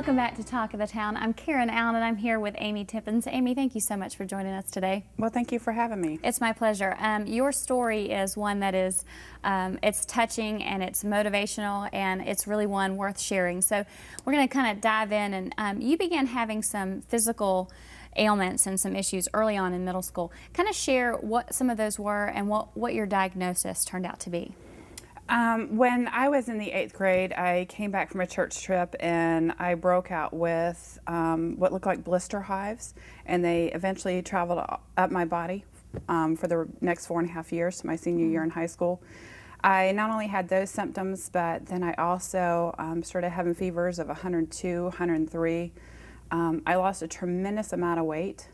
Welcome back to Talk of the Town. I'm Karen Allen and I'm here with Amy Tippins. Amy, thank you so much for joining us today. Well, thank you for having me. It's my pleasure. Your story is one that is, it's touching and it's motivational and it's really one worth sharing. So we're going to kind of dive in, and you began having some physical ailments and some issues early on in middle school. Kind of share what some of those were and what your diagnosis turned out to be. When I was in the 8th grade, I came back from a church trip and I broke out with what looked like blister hives, and they eventually traveled up my body for the next 4.5 years, my senior year in high school. I not only had those symptoms, but then I also started having fevers of 102, 103. I lost a tremendous amount of weight,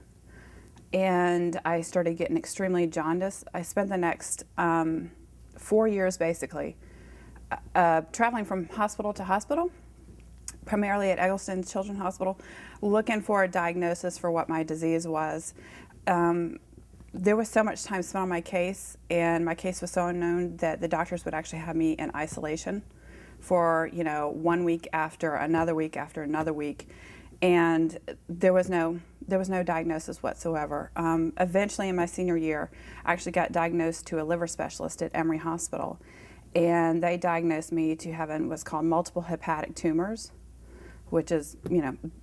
and I started getting extremely jaundiced. I spent the next 4 years basically traveling from hospital to hospital, primarily at Eggleston Children's Hospital, looking for a diagnosis for what my disease was. There was so much time spent on my case, and my case was so unknown that the doctors would actually have me in isolation for 1 week after another week after another week, and there was no diagnosis whatsoever. Eventually in my senior year, I actually got diagnosed to a liver specialist at Emory Hospital, and they diagnosed me to having what's called multiple hepatic tumors, which is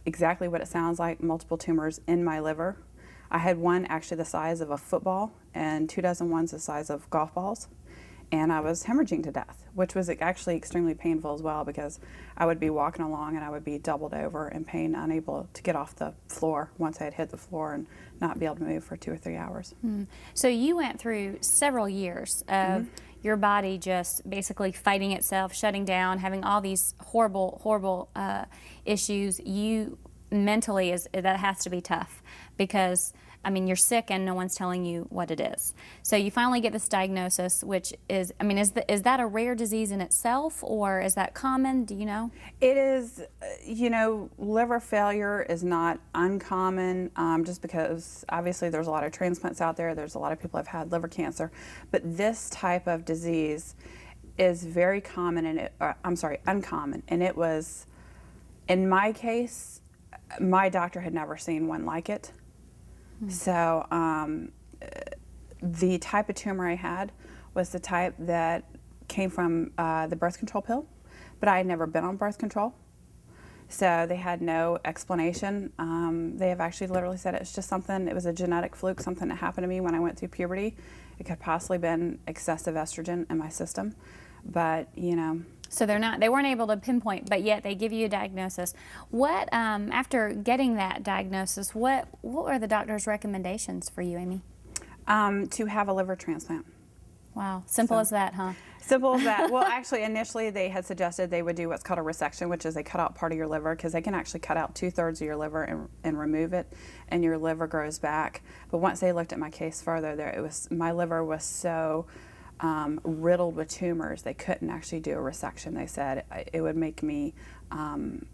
exactly what it sounds like, multiple tumors in my liver. I had one actually the size of a football and 2 dozen ones the size of golf balls. And I was hemorrhaging to death, which was actually extremely painful as well, because I would be walking along and I would be doubled over in pain, unable to get off the floor once I had hit the floor, and not be able to move for 2 or 3 hours. So you went through several years of your body just basically fighting itself, shutting down, having all these horrible issues. You mentally, that has to be tough, because I mean, you're sick and no one's telling you what it is. So you finally get this diagnosis, which is, I mean, is that a rare disease in itself, or is that common? Do you know? It is, liver failure is not uncommon, just because obviously there's a lot of transplants out there. There's a lot of people have had liver cancer, but this type of disease is very common, and uncommon. And it was, in my case, my doctor had never seen one like it. So the type of tumor I had was the type that came from the birth control pill, but I had never been on birth control. So they had no explanation. They have actually literally said it's just something, it was a genetic fluke, something that happened to me when I went through puberty. It could possibly been excessive estrogen in my system, but So they weren't able to pinpoint, but yet they give you a diagnosis. What, after getting that diagnosis, what were the doctor's recommendations for you, Amy? To have a liver transplant. Wow, simple as that, huh? Simple as that. Well, actually, initially they had suggested they would do what's called a resection, which is they cut out part of your liver, because they can actually cut out 2/3 of your liver and remove it, and your liver grows back. But once they looked at my case further, my liver was so riddled with tumors, they couldn't actually do a resection. They said it would make me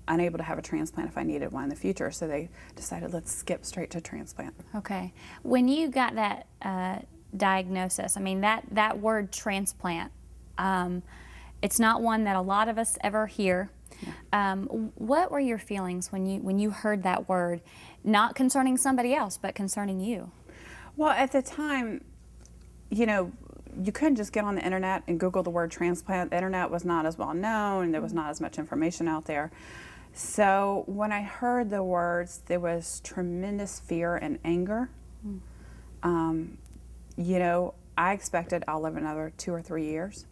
unable to have a transplant if I needed one in the future. So they decided, let's skip straight to transplant. Okay. When you got that diagnosis, I mean, that word transplant, it's not one that a lot of us ever hear. Yeah. What were your feelings when you heard that word, not concerning somebody else, but concerning you? Well, at the time, you couldn't just get on the internet and Google the word transplant. The internet was not as well known, and there was not as much information out there. So when I heard the words, there was tremendous fear and anger. I expected I'll live another 2 or 3 years,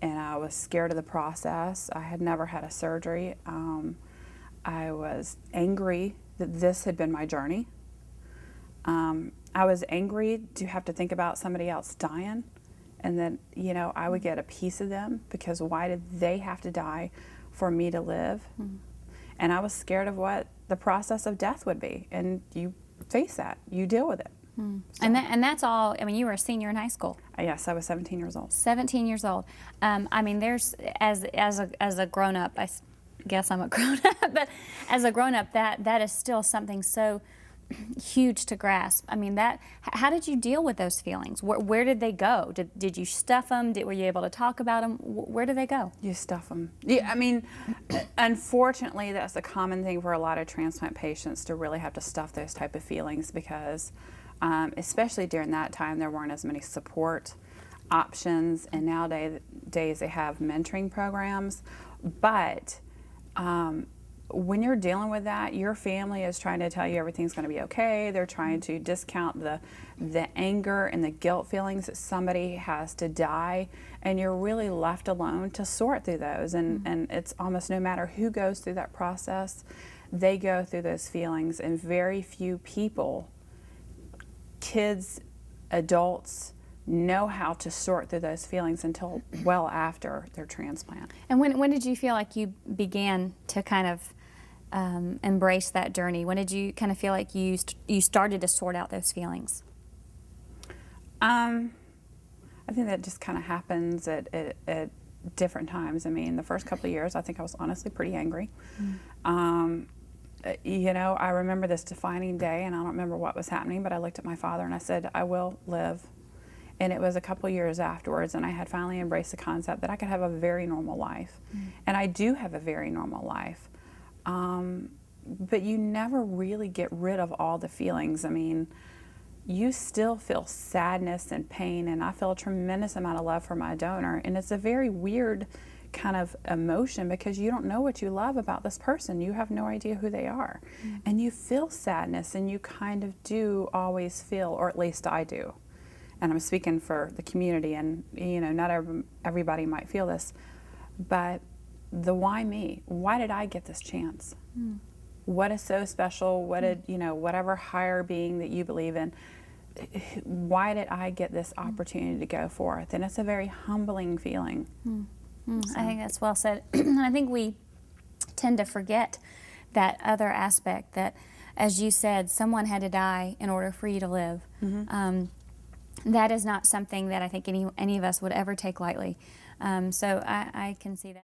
and I was scared of the process. I had never had a surgery. I was angry that this had been my journey. I was angry to have to think about somebody else dying, and then I would get a piece of them, because why did they have to die for me to live? And I was scared of what the process of death would be, and you face that, you deal with it. So. And that's all. I mean, you were a senior in high school. Yes, I was 17 years old. 17 years old. I mean, there's as a grown up, I guess I'm a grown up, but as a grown up, that is still something so huge to grasp. I mean, how did you deal with those feelings? Where did they go? Did you stuff them? Were you able to talk about them? Where did they go? You stuff them. Yeah, I mean, unfortunately, that's a common thing for a lot of transplant patients, to really have to stuff those type of feelings, because especially during that time, there weren't as many support options, and nowadays they have mentoring programs. But when you're dealing with that, your family is trying to tell you everything's going to be okay. They're trying to discount the anger and the guilt feelings that somebody has to die, and you're really left alone to sort through those. And it's almost no matter who goes through that process, they go through those feelings, and very few people, kids, adults, know how to sort through those feelings until well after their transplant. And when did you feel like you began to kind of embrace that journey? When did you kind of feel like you started to sort out those feelings? I think that just kind of happens at different times. I mean, the first couple of years, I think I was honestly pretty angry. You know, I remember this defining day, and I don't remember what was happening, but I looked at my father and I said, "I will live." And it was a couple years afterwards, and I had finally embraced the concept that I could have a very normal life. And I do have a very normal life. But you never really get rid of all the feelings. I mean, you still feel sadness and pain, and I feel a tremendous amount of love for my donor. And it's a very weird kind of emotion, because you don't know what you love about this person. You have no idea who they are. And you feel sadness, and you kind of do always feel, or at least I do. And I'm speaking for the community, and you know, not everybody might feel this, but the why me? Why did I get this chance? What is so special? What did, you know, whatever higher being that you believe in, why did I get this opportunity to go forth? And it's a very humbling feeling. So. I think that's well said. I think we tend to forget that other aspect, that, as you said, someone had to die in order for you to live. That is not something that I think any of us would ever take lightly. So I can see that.